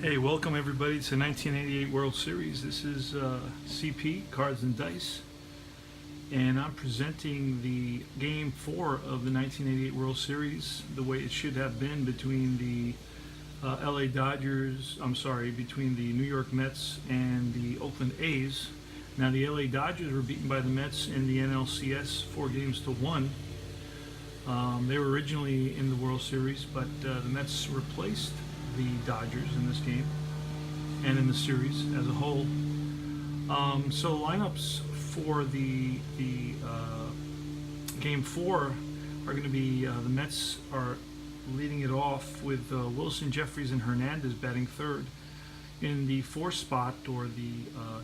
Hey, welcome everybody to the 1988 World Series. This is CP, Cards and Dice, and I'm presenting the Game 4 of the 1988 World Series the way it should have been between the between the New York Mets and the Oakland A's. Now, the LA Dodgers were beaten by the Mets in the NLCS 4-1. They were originally in the World Series, but the Mets replaced the Dodgers in this game and in the series as a whole. So lineups for the Game 4 are going to be the Mets are leading it off with Wilson, Jeffries, and Hernandez batting third. In the fourth spot, or the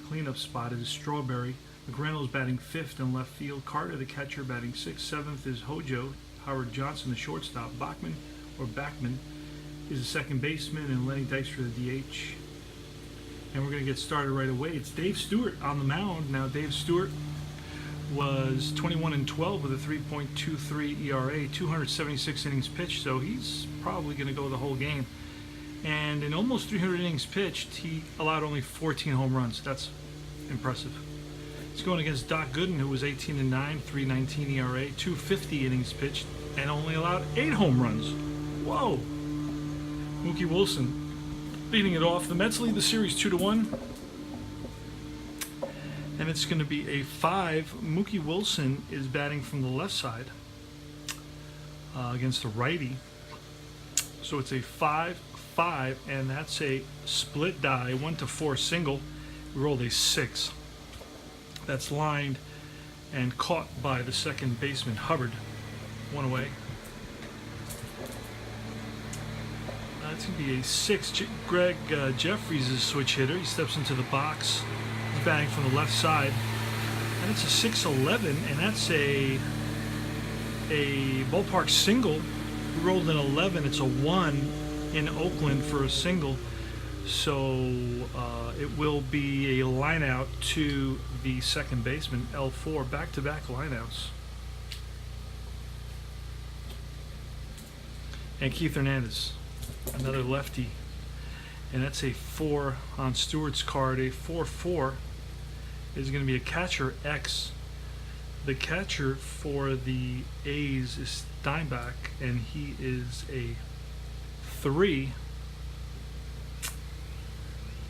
cleanup spot, is Strawberry. McGwire batting fifth in left field. Carter, the catcher, batting sixth. Seventh is Hojo. Howard Johnson, the shortstop. Backman is the second baseman, and Lenny Dykstra, the DH. And we're going to get started right away. It's Dave Stewart on the mound. Now, Dave Stewart was 21-12 with a 3.23 ERA, 276 innings pitched, so he's probably going to go the whole game. And in almost 300 innings pitched, he allowed only 14 home runs. That's impressive. He's going against Doc Gooden, who was 18-9, 3.19 ERA, 250 innings pitched, and only allowed 8 home runs. Whoa! Mookie Wilson leading it off. The Mets lead the series 2-1. And it's going to be a 5. Mookie Wilson is batting from the left side against the righty. So it's a 5-5, and that's a split die, 1-4 single. We rolled a 6. That's lined and caught by the second baseman, Hubbard. One away. It's going to be a 6. Greg Jeffries is a switch hitter. He steps into the box. He's batting from the left side. And it's a 6-11, and that's a ballpark single. We rolled an 11. It's a 1 in Oakland for a single. So it will be a line out to the second baseman, L4. Back-to-back lineouts. And Keith Hernandez, another lefty, and that's a 4 on Stewart's card. A 4-4 is going to be a catcher X. The catcher for the A's is Steinbach, and he is a 3.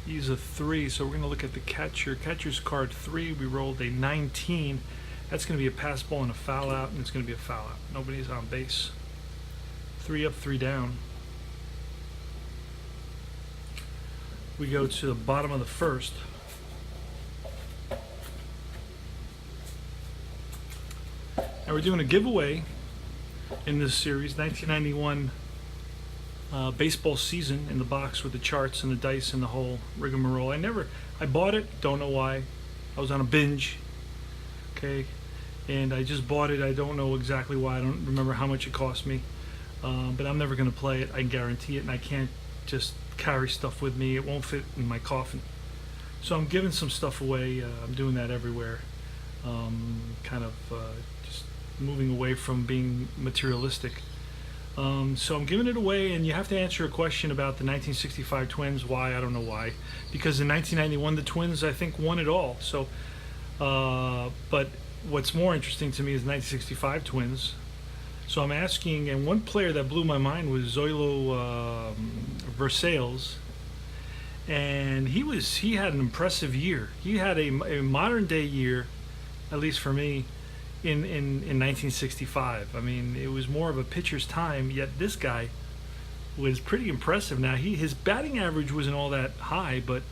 He's a 3, so we're going to look at the catcher. Catcher's card 3. We rolled a 19. That's going to be a pass ball and a foul out, and it's going to be a foul out. Nobody's on base. 3 up, 3 down. We go to the bottom of the first. And we're doing a giveaway in this series, 1991 baseball season, in the box with the charts and the dice and the whole rigmarole. I bought it, don't know why. I was on a binge, okay, and I just bought it. I don't know exactly why. I don't remember how much it cost me, but I'm never going to play it. I guarantee it, and I can't just carry stuff with me. It won't fit in my coffin. So I'm giving some stuff away. I'm doing that everywhere. Just moving away from being materialistic. So I'm giving it away, and you have to answer a question about the 1965 Twins. Why? I don't know why. Because in 1991, the Twins, I think, won it all. So, but what's more interesting to me is 1965 Twins. So I'm asking, and one player that blew my mind was Zoilo Versalles, and he had an impressive year. He had a modern day year, at least for me, in 1965. I mean, it was more of a pitcher's time, yet this guy was pretty impressive. Now, his batting average wasn't all that high, but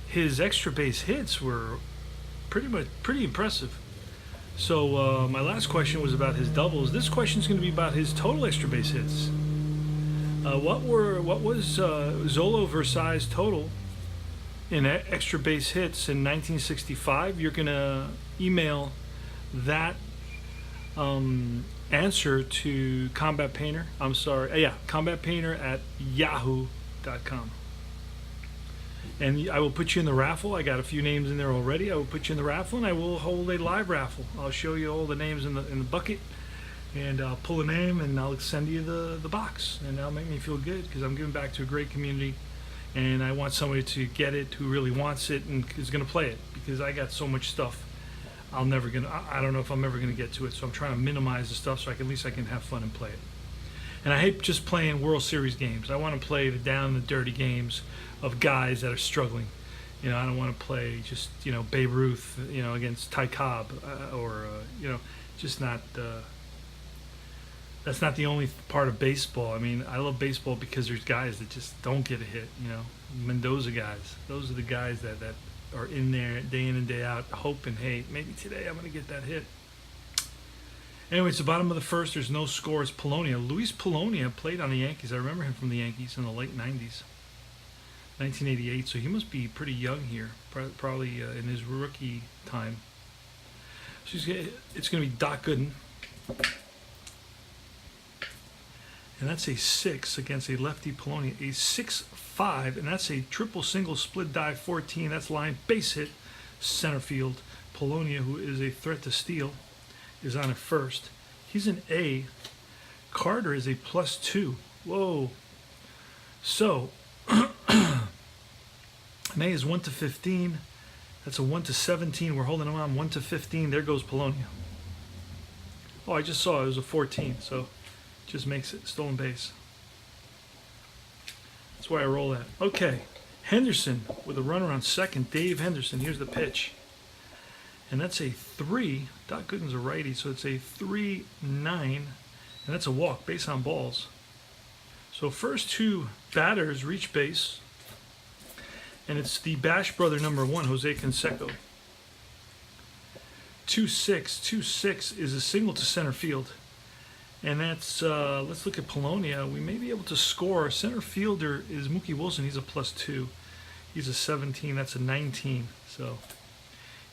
his extra base hits were pretty impressive. So my last question was about his doubles. This question is going to be about his total extra base hits. What was Zoilo Versalles' total in extra base hits in 1965? You're going to email that answer to Combat Painter. Combat Painter at yahoo.com. And I will put you in the raffle. I got a few names in there already. I will put you in the raffle, and I will hold a live raffle. I'll show you all the names in the bucket, and I'll pull a name, and I'll send you the box, and that'll make me feel good because I'm giving back to a great community and I want somebody to get it who really wants it and is going to play it, because I got so much stuff. I don't know if I'm ever gonna get to it, so I'm trying to minimize the stuff so at least I can have fun and play it. And I hate just playing World Series games. I want to play the down and dirty games of guys that are struggling. I don't want to play just Babe Ruth against Ty Cobb or just not. That's not the only part of baseball. I mean, I love baseball because there's guys that just don't get a hit. Mendoza guys. Those are the guys that are in there day in and day out, hoping, hey, maybe today I'm going to get that hit. Anyway, it's the bottom of the first. There's no score. It's Polonia. Luis Polonia played on the Yankees. I remember him from the Yankees in the late 90s, 1988. So he must be pretty young here, probably in his rookie time. So it's going to be Doc Gooden. And that's a 6 against a lefty Polonia. A 6-5, and that's a triple single split dive 14. That's line base hit center field. Polonia, who is a threat to steal, is on at first. He's an A. Carter is a +2. Whoa. So, an A is 1-15. That's a 1-17. We're holding him on 1-15. There goes Polonia. Oh, I just saw it was a 14, so just makes it stolen base. That's why I roll that. Okay, Henderson with a runner on second. Dave Henderson, here's the pitch. And that's a 3. Doc Gooden's a righty, so it's a 3-9. And that's a walk, base on balls. So first two batters reach base. And it's the Bash brother number 1, Jose Canseco. 2-6. 2-6 is a single to center field. And that's, let's look at Polonia. We may be able to score. Center fielder is Mookie Wilson. He's a +2. He's a 17. That's a 19. So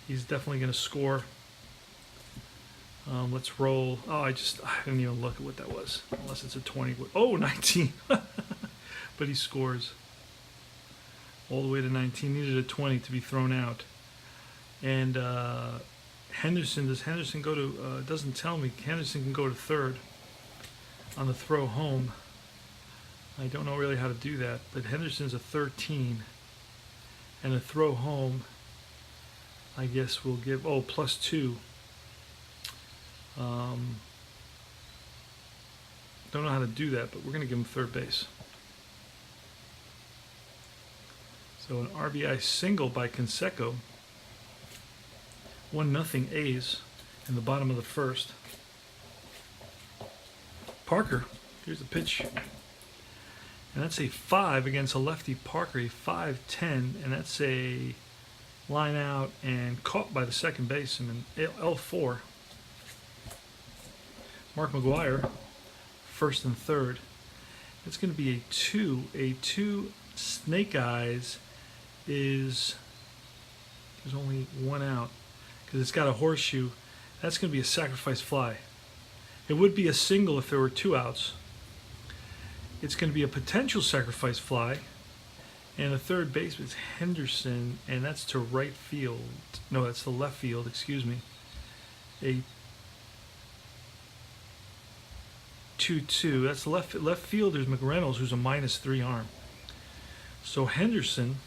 he's definitely going to score. Let's roll. Oh, I didn't even look at what that was. Unless it's a 20. Oh, 19. But he scores. All the way to 19. Needed a 20 to be thrown out. And Henderson, does Henderson go to, doesn't tell me. Henderson can go to third on the throw home. I don't know really how to do that, but Henderson's a 13. And a throw home, I guess we'll give, +2. Don't know how to do that, but we're going to give him third base. So an RBI single by Canseco. 1-0 A's in the bottom of the first. Parker, here's the pitch. And that's a 5 against a lefty Parker, a 5-10, and that's a line out and caught by the second baseman, L4. Mark McGwire, first and third. It's going to be a 2. A 2 Snake Eyes is, there's only one out because it's got a horseshoe. That's going to be a sacrifice fly. It would be a single if there were 2 outs. It's going to be a potential sacrifice fly. And the third baseman is Henderson, and that's to right field. No, that's to left field, excuse me. A 2-2. That's left fielder's McReynolds, who's a -3 arm. So Henderson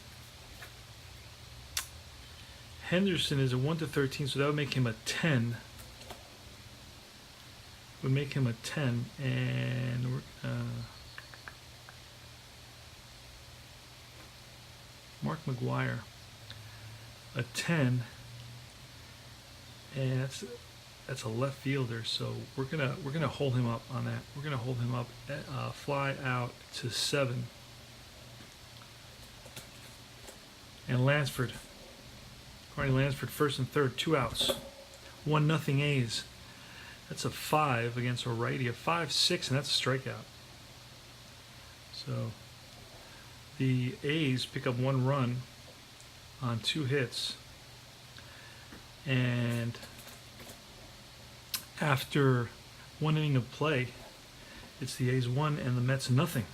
is a 1-13, so that would make him a 10. Would make him a 10, and Mark McGwire, a 10, and that's a left fielder. So we're gonna hold him up on that. We're gonna hold him up, fly out to 7. And Lansford, Carney Lansford, first and third, 2 outs, 1-0 A's. That's a 5 against a righty, a 5-6, and that's a strikeout. So the A's pick up 1 run on 2 hits, and after 1 inning of play, it's the A's 1 and the Mets 0.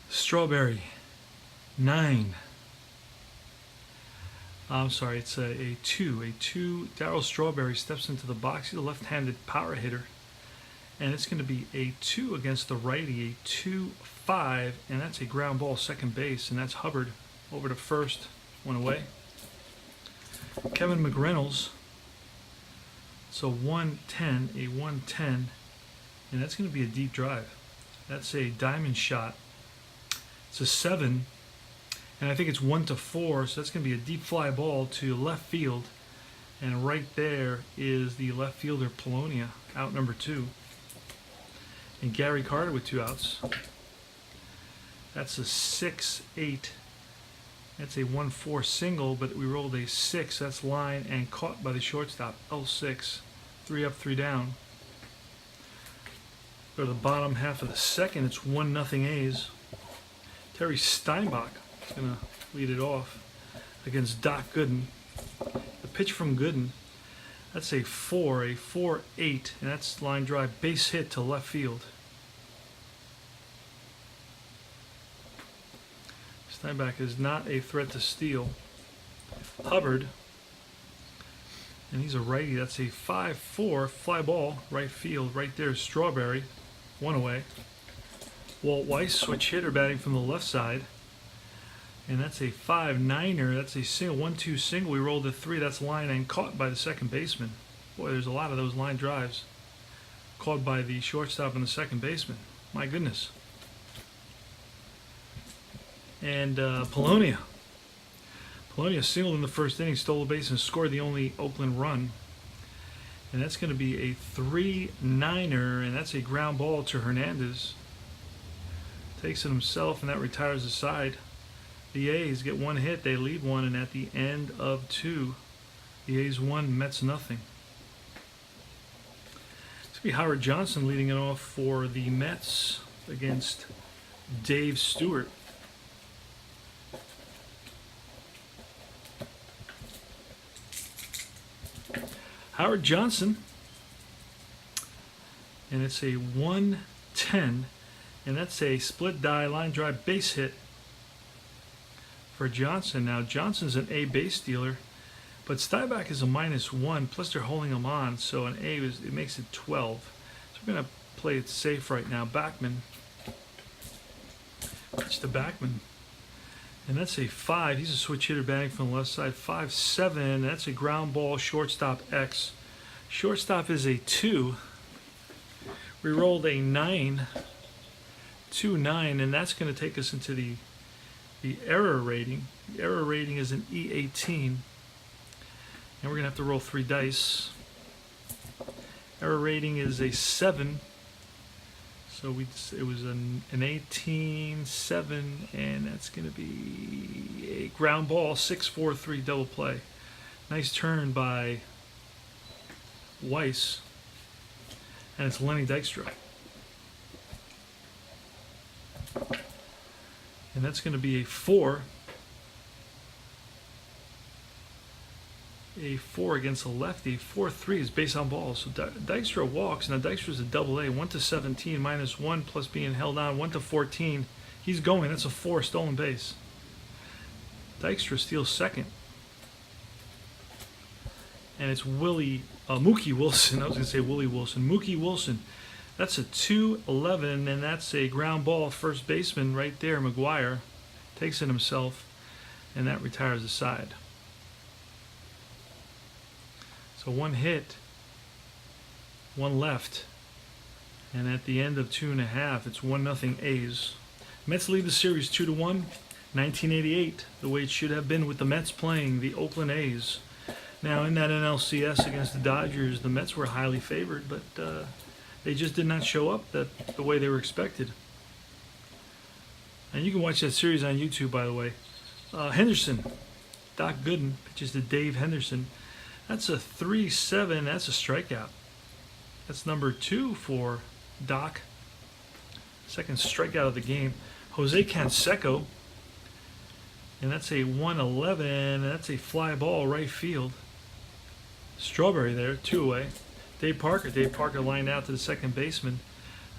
Strawberry, 9. I'm sorry, it's a 2. A 2. Darryl Strawberry steps into the box. He's a left-handed power hitter. And it's going to be a 2 against the righty, a 2-5, and that's a ground ball second base, and that's Hubbard over to first, one away. Kevin McReynolds, so 110, a 110, and that's going to be a deep drive. That's a diamond shot. It's a 7, and I think it's 1-4, so that's going to be a deep fly ball to left field, and right there is the left fielder Polonia, out number 2. And Gary Carter with 2 outs. That's a 6-8. That's a 1-4 single, but we rolled a 6. That's line and caught by the shortstop, L6. 3 up, 3 down. Go to the bottom half of the second. It's 1-0 A's. Terry Steinbach is going to lead it off against Doc Gooden. The pitch from Gooden. That's a 4, a 4-8, and that's line drive, base hit to left field. Steinbach is not a threat to steal. Hubbard, and he's a righty. That's a 5-4 fly ball, right field. Right there is Strawberry, 1 away. Walt Weiss, switch hitter, batting from the left side. And that's a 5-9er. That's a single, 1-2 single. We rolled a 3. That's line and caught by the second baseman. Boy, there's a lot of those line drives. Caught by the shortstop and the second baseman. My goodness. And Polonia. Polonia singled in the first inning, stole a base, and scored the only Oakland run. And that's going to be a 3-9er, and that's a ground ball to Hernandez. Takes it himself, and that retires the side. The A's get 1 hit, they lead 1, and at the end of 2, the A's 1, Mets nothing. It's going to be Howard Johnson leading it off for the Mets against Dave Stewart. Howard Johnson, and it's a 110, and that's a split die line drive base hit for Johnson. Now Johnson's an A base stealer, but Steinbach is a -1, plus they're holding him on, so an A it makes it 12. So we're going to play it safe right now. Backman, pitch to Backman, and that's a 5. He's a switch hitter batting from the left side. 5-7. That's a ground ball, shortstop X. Shortstop is a 2. We rolled a 9, 2-9, and that's going to take us into the error rating. The error rating is an E18, and we're going to have to roll 3 dice. Error rating is a 7, so it was an 18-7, and that's going to be a ground ball, 6-4-3 double play. Nice turn by Weiss, and it's Lenny Dykstra. And that's going to be a 4. A 4 against a lefty. 4-3 is base on balls. So Dykstra walks. Now Dykstra's a double A. 1-17, -1, plus being held on. 1-14. He's going. That's a 4 stolen base. Dykstra steals second. And it's Mookie Wilson. I was going to say Willie Wilson. Mookie Wilson. That's a 2-11, and that's a ground ball. First baseman right there, McGwire, takes it himself, and that retires the side. So 1 hit, 1 left, and at the end of 2.5, it's 1-0 A's. Mets lead the series 2-1. 1988, the way it should have been with the Mets playing the Oakland A's. Now in that NLCS against the Dodgers, the Mets were highly favored, but they just did not show up the way they were expected. And you can watch that series on YouTube, by the way. Henderson, Doc Gooden pitches to Dave Henderson. That's a 3-7. That's a strikeout. That's number 2 for Doc. Second strikeout of the game. Jose Canseco, and that's a 1-11. And that's a fly ball right field. Strawberry there, 2 away. Dave Parker lined out to the second baseman.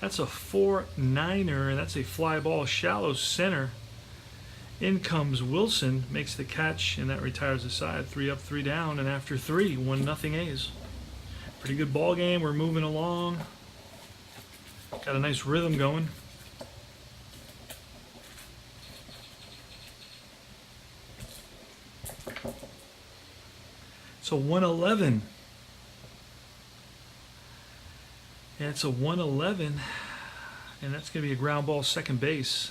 That's a 4-9er, and that's a fly ball, shallow center. In comes Wilson, makes the catch, and that retires the side. 3 up, 3 down, and after 3, 1-0 A's. Pretty good ball game. We're moving along. Got a nice rhythm going. It's a 111. And it's a 111. And that's going to be a ground ball second base.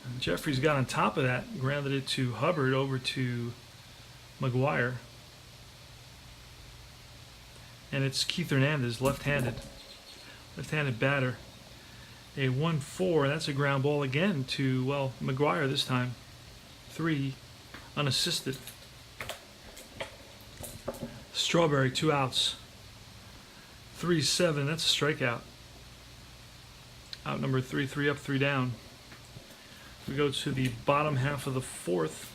And Jeffries got on top of that, grounded it to Hubbard over to McGwire. And it's Keith Hernandez, left-handed batter. A 1-4, that's a ground ball again to, well, McGwire this time. 3, unassisted. Strawberry, 2 outs. 3-7, that's a strikeout. Out number 3, 3 up, 3 down. We go to the bottom half of the 4th.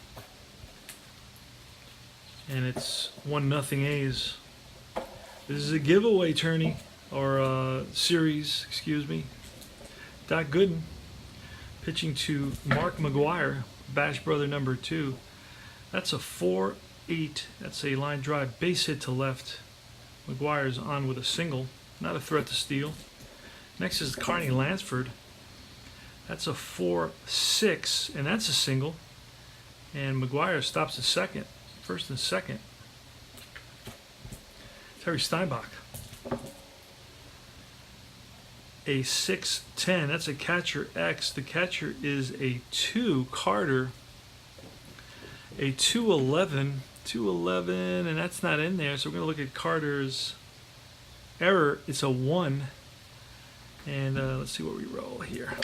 And it's 1-0 A's. This is a giveaway tourney, or series, excuse me. Doc Gooden pitching to Mark McGwire, Bash brother number 2. That's a 4-8. That's a line drive base hit to left. McGwire's on with a single, not a threat to steal. Next is Carney Lansford. That's a 4-6, and that's a single. And McGwire stops at second, first and second. Terry Steinbach. A 6-10, that's a catcher X. The catcher is a 2, Carter. A 2-11, and that's not in there, so we're going to look at Carter's error. It's a 1, and let's see what we roll here.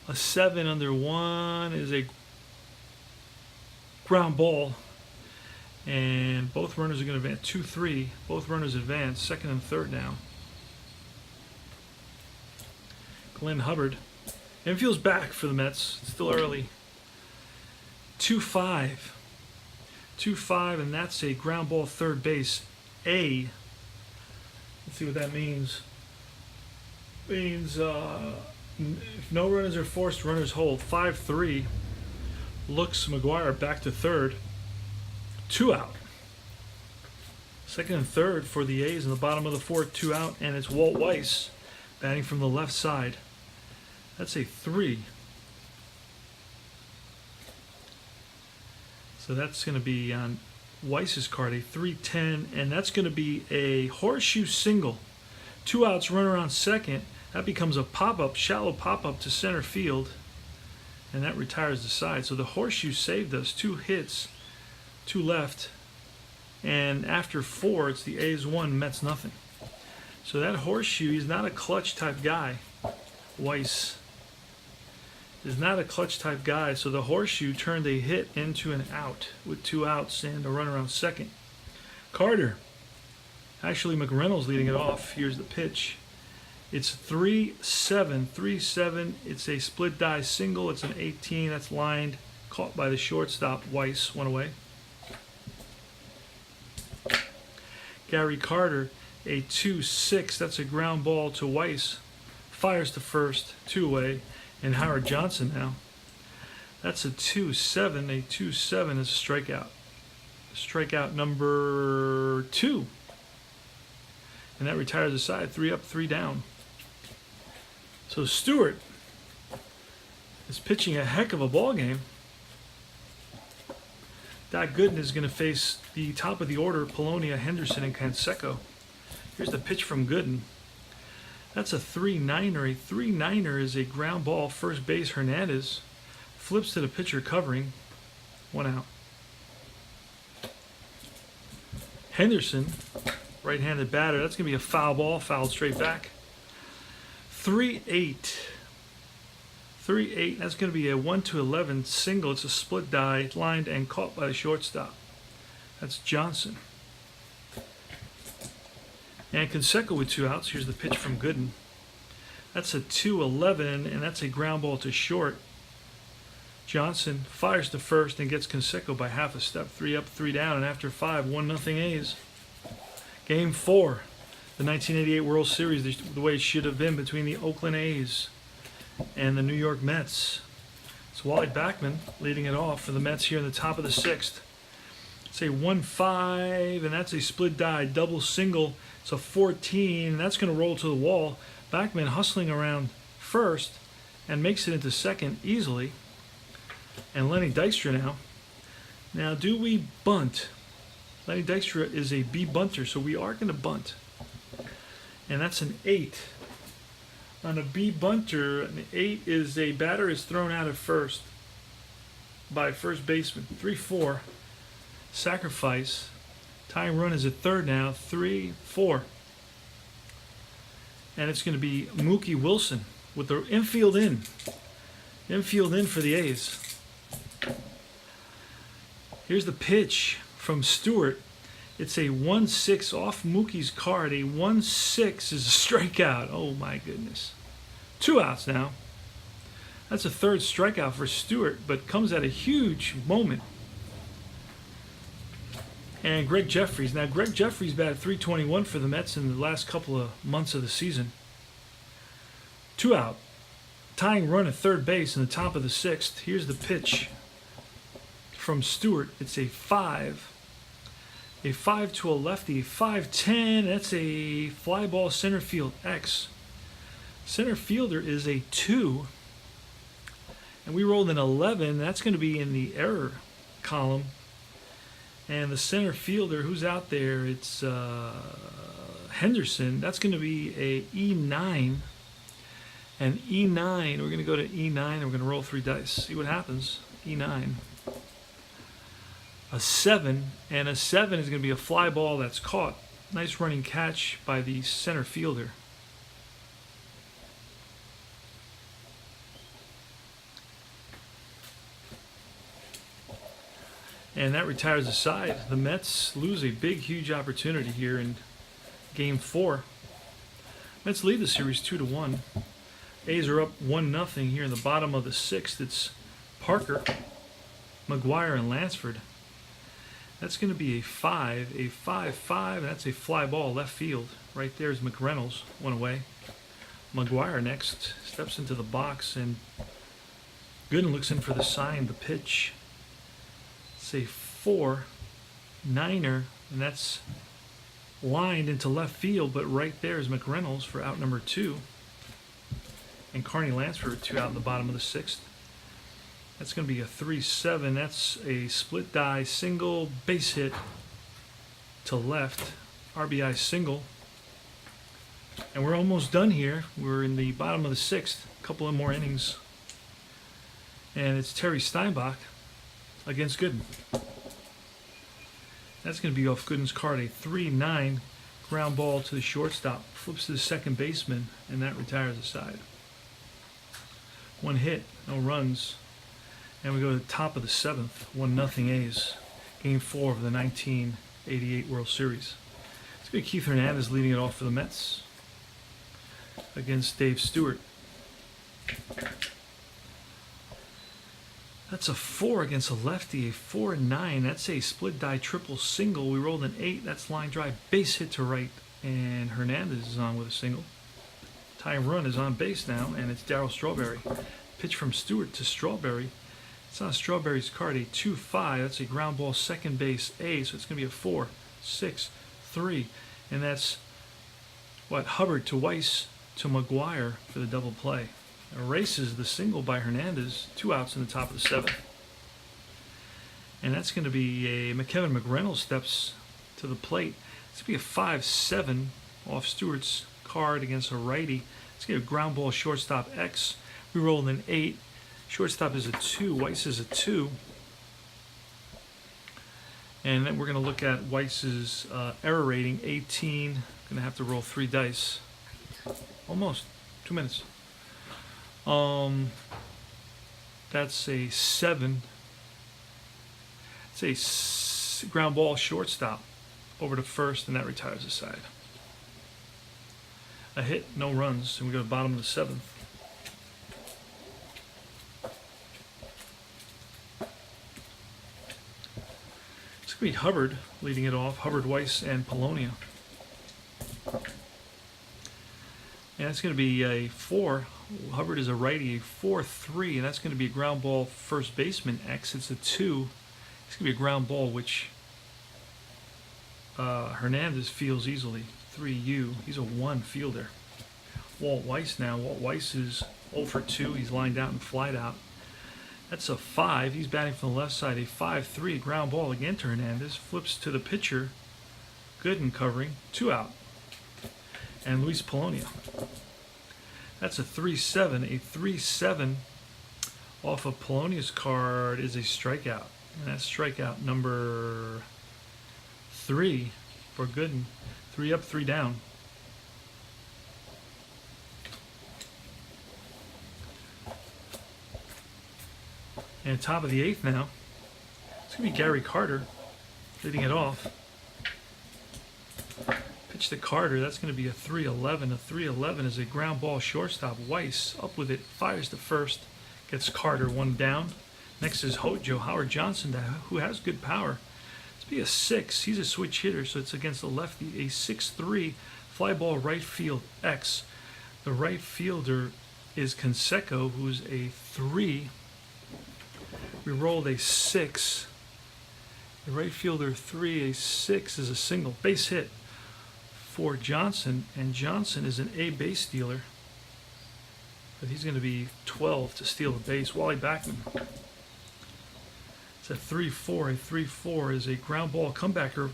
A 7 under 1 is a ground ball, and both runners are going to advance. 2-3, both runners advance, second and third now. Glenn Hubbard. Infield's back for the Mets. It's still early. 2-5. 2-5, and that's a ground ball third base. A. Let's see what that means. Means if no runners are forced, runners hold. 5-3. Looks McGwire back to third. 2 out. Second and third for the A's in the bottom of the 4th, 2 out, and it's Walt Weiss batting from the left side. That's a 3. So that's going to be on Weiss's card, a 3-10, and that's going to be a horseshoe single. 2 outs, runner on second. That becomes a pop-up, shallow pop-up to center field, and that retires the side. So the horseshoe saved us. 2 hits, 2 left, and after 4, it's the A's 1, Mets nothing. So that horseshoe, he's not a clutch type guy. Weiss is not a clutch type guy, so the horseshoe turned a hit into an out with 2 outs and a runner on second. Carter, actually McReynolds leading it off. Here's the pitch. It's 3-7, 3-7. It's a split die single. It's an 18. That's lined, caught by the shortstop. Weiss, 1 away. Gary Carter, a 2-6. That's a ground ball to Weiss. Fires to first, 2 away. And Howard Johnson now. That's a 2-7. A 2-7 is a strikeout. Strikeout number 2. And that retires the side. 3 up, 3 down. So Stewart is pitching a heck of a ball game. Doc Gooden is going to face the top of the order, Polonia, Henderson, and Canseco. Here's the pitch from Gooden. That's a 3-9er. A 3-9er is a ground ball, first base, Hernandez. Flips to the pitcher covering. 1 out. Henderson, right-handed batter. That's going to be a foul ball, fouled straight back. 3-8. 3-8. That's going to be a 1-11 single. It's a split die, lined and caught by the shortstop. That's Johnson. And Canseco with 2 outs. Here's the pitch from Gooden. That's a 2-11, and that's a ground ball to short. Johnson fires to first and gets Canseco by half a step. 3 up, 3 down, and after 5, 1-0 A's. Game 4, the 1988 World Series, the way it should have been between the Oakland A's and the New York Mets. It's Wally Backman leading it off for the Mets here in the top of the sixth. It's a 1-5, and that's a split die, double single. It's a 14, and that's going to roll to the wall. Backman hustling around first and makes it into second easily. And Lenny Dykstra now. Now, do we bunt? Lenny Dykstra is a B bunter, so we are going to bunt. And that's an 8. On a B bunter, an 8 is a batter is thrown out at first by first baseman. 3-4. Sacrifice. Tying run is at third now. 3-4. And it's going to be Mookie Wilson with the infield in. Infield in for the A's. Here's the pitch from Stewart. It's a 1-6 off Mookie's card. A 1-6 is a strikeout. Oh my goodness. 2 outs now. That's a third strikeout for Stewart, but comes at a huge moment. And Greg Jeffries. Now, Greg Jeffries batted .321 for the Mets in the last couple of months of the season. 2 out. Tying run at third base in the top of the sixth. Here's the pitch from Stewart. It's a 5. A 5 to a lefty. 5-10. That's a fly ball center field X. Center fielder is a 2. And we rolled an 11. That's going to be in the error column. And the center fielder, who's out there, it's Henderson. That's going to be a E9. And E9, we're going to go to E9, and we're going to roll 3 dice. See what happens. E9. A 7, and a 7 is going to be a fly ball that's caught. Nice running catch by the center fielder. And that retires the side. The Mets lose a big, huge opportunity here in Game 4. Mets lead the series 2-1. A's are up 1-0 here in the bottom of the sixth. It's Parker, McGwire, and Lansford. That's going to be a 5, a 5-5. That's a fly ball left field. Right there is McReynolds, 1 away. McGwire next steps into the box, and Gooden looks in for the sign, the pitch. It's a 4-9er, and that's lined into left field, but right there is McReynolds for out number 2. And Carney Lansford, 2 out in the bottom of the sixth. That's going to be a 3-7. That's a split die single base hit to left. RBI single. And we're almost done here. We're in the bottom of the sixth. A couple of more innings. And it's Terry Steinbach against Gooden. That's going to be off Gooden's card. A 3-9 ground ball to the shortstop. Flips to the second baseman, and that retires the side. 1 hit, no runs. And we go to the top of the seventh, 1-0 A's. Game 4 of the 1988 World Series. It's going to be Keith Hernandez leading it off for the Mets against Dave Stewart. That's a 4 against a lefty, a 4-9. That's a split die triple single. We rolled an 8. That's line drive, base hit to right. And Hernandez is on with a single. Tying run is on base now, and it's Darryl Strawberry. Pitch from Stewart to Strawberry. It's on Strawberry's card, a 2-5. That's a ground ball second base A, so it's going to be a 4-6-3. And that's what Hubbard to Weiss to McGwire for the double play. Erases the single by Hernandez. 2 outs in the top of the seventh. And that's going to be a Kevin McReynolds steps to the plate. It's going to be a 5-7 off Stewart's card against a righty. It's going to be a ground ball shortstop X. We rolled an 8. Shortstop is a 2. Weiss is a 2. And then we're going to look at Weiss's error rating, 18. Going to have to roll 3 dice. Almost. 2 minutes. That's a 7. It's a ground ball shortstop over to first, and that retires the side. A hit, no runs, and we go to the bottom of the seventh. It's going to be Hubbard leading it off. Hubbard, Weiss, and Polonia. And it's going to be a 4 Hubbard is a righty, a 4-3, and that's going to be a ground ball. First baseman X. It's a 2. It's going to be a ground ball, which Hernandez feels easily. 3U. He's a 1 fielder. Walt Weiss now. Walt Weiss is 0 for 2. He's lined out and flied out. That's a 5. He's batting from the left side. A 5-3 ground ball again to Hernandez. Flips to the pitcher. Gooden covering. 2 out. And Luis Polonia. That's a 3-7. A 3-7 off of Polonia's card is a strikeout. And that's strikeout number 3 for Gooden. 3 up, 3 down. And top of the 8th now. It's going to be Gary Carter leading it off. Pitch to Carter. That's going to be a 3-11. A 3-11 is a ground ball shortstop. Weiss up with it. Fires to first. Gets Carter 1 down. Next is Hojo, Howard Johnson, who has good power. It's be a 6. He's a switch hitter, so it's against the lefty. A 6-3 fly ball right field X. The right fielder is Canseco, who's a 3. We rolled a 6. The right fielder 3, a 6 is a single. Base hit for Johnson, and Johnson is an A base stealer. But he's going to be 12 to steal the base. Wally Backman. It's a 3-4. A 3-4 is a ground ball comebacker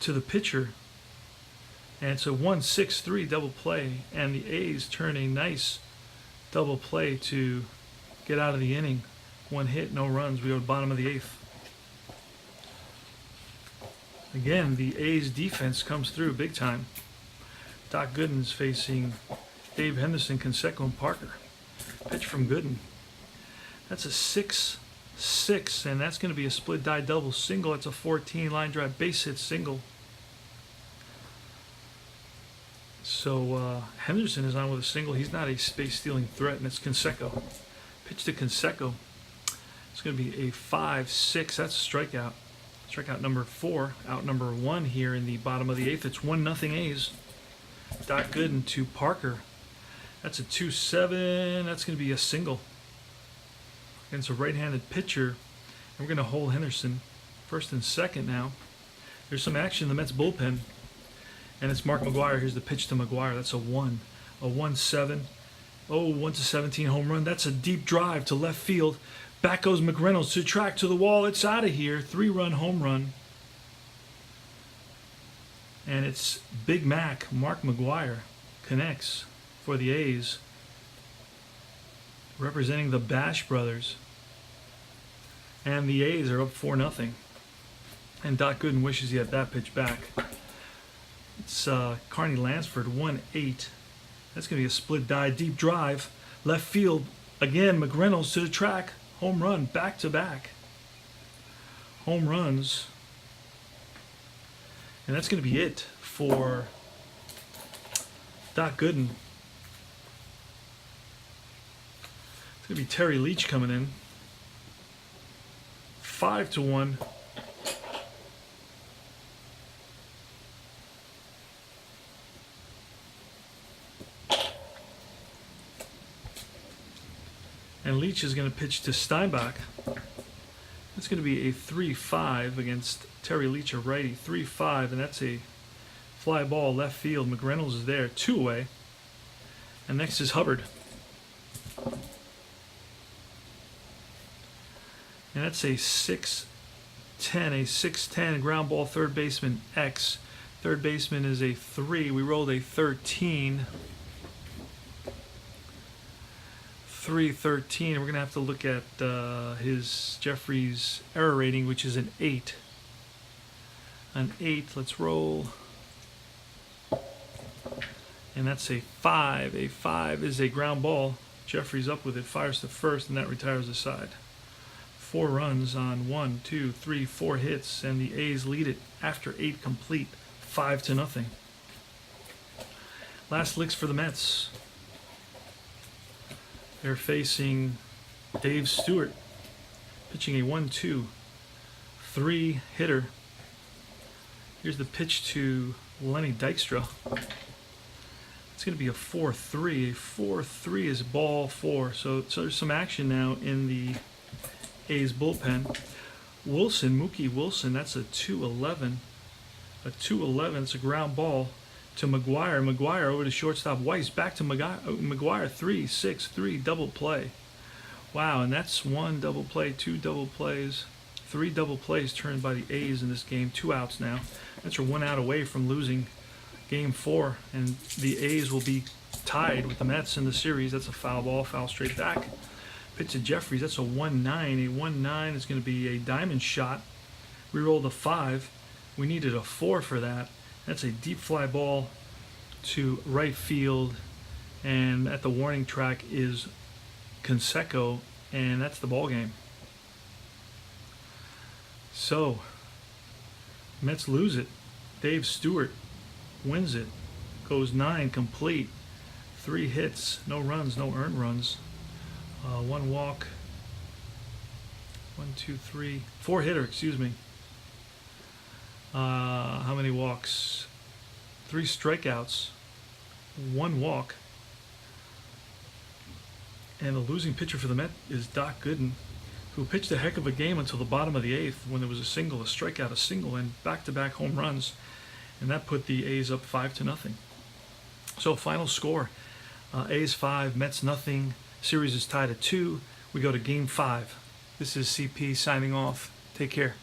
to the pitcher. And it's a 1-6-3 double play. And the A's turn a nice double play to get out of the inning. 1 hit, no runs. We go to the bottom of the 8th. Again, the A's defense comes through big time. Doc Gooden's facing Dave Henderson, Canseco, and Parker. Pitch from Gooden. That's a 6-6, and that's going to be a split die double single. That's a 14 line drive base hit single. So Henderson is on with a single. He's not a space stealing threat, and it's Canseco. Pitch to Canseco. It's going to be a 5-6. That's a strikeout. Strikeout number 4. Out number 1 here in the bottom of the 8th. It's 1-0 A's. Doc Gooden to Parker. That's a 2-7. That's going to be a single against a right-handed pitcher. And we're going to hold Henderson first and second now. There's some action in the Mets bullpen. And it's Mark McGwire. Here's the pitch to McGwire. That's a 1. A 1-7. Oh, 1-17 home run. That's a deep drive to left field. Back goes McReynolds to track to the wall. It's out of here. 3-run home run. And it's Big Mac, Mark McGwire, connects for the A's, representing the Bash brothers. And the A's are up 4-0. And Doc Gooden wishes he had that pitch back. It's Carney Lansford, 1-8. That's going to be a split die, deep drive. Left field, again, McReynolds to the track. Home run, back-to-back. Home runs. And that's going to be it for Doc Gooden. It's going to be Terry Leach coming in. 5-1. And Leach is going to pitch to Steinbach. That's going to be a 3-5 against Terry Leach, a righty. 3-5, and that's a fly ball left field. McReynolds is there, 2 away. And next is Hubbard. And that's a 6-10, a 6-10 ground ball third baseman X. Third baseman is a 3. We rolled a 13. 3-13. We're going to have to look at his Jeffrey's error rating, which is an 8. An 8. Let's roll. And that's a 5. A 5 is a ground ball. Jeffrey's up with it, fires to first, and that retires the side. 4 runs on 1, 2, 3, 4 hits, and the A's lead it after 8 complete, 5-0. Last licks for the Mets. They're facing Dave Stewart, pitching a 1-2-3 hitter. Here's the pitch to Lenny Dykstra. It's going to be a 4-3. A 4-3 is ball 4. So there's some action now in the A's bullpen. Mookie Wilson, that's a 2-11. A 2-11, it's a ground ball to McGwire. McGwire over to shortstop Weiss. Back to McGwire, 3-6-3, double play. Wow, and that's 1 double play, 2 double plays, 3 double plays turned by the A's in this game. 2 outs now. Mets are 1 out away from losing Game 4, and the A's will be tied with the Mets in the series. That's a foul ball, foul straight back. Pitch to Jeffries, that's a 1-9. A 1-9 is going to be a diamond shot. We rolled a 5. We needed a 4 for that. That's a deep fly ball to right field, and at the warning track is Canseco, and that's the ball game. So, Mets lose it. Dave Stewart wins it, goes 9 complete, 3 hits, no runs, no earned runs, 1 walk, 4 hitter, excuse me. How many walks? 3 strikeouts, 1 walk, and the losing pitcher for the Mets is Doc Gooden, who pitched a heck of a game until the bottom of the 8th when there was a strikeout, a single, and back-to-back home runs. And that put the A's up 5-0. So final score, A's 5, Mets nothing. Series is tied at 2. We go to Game 5. This is CP signing off. Take care.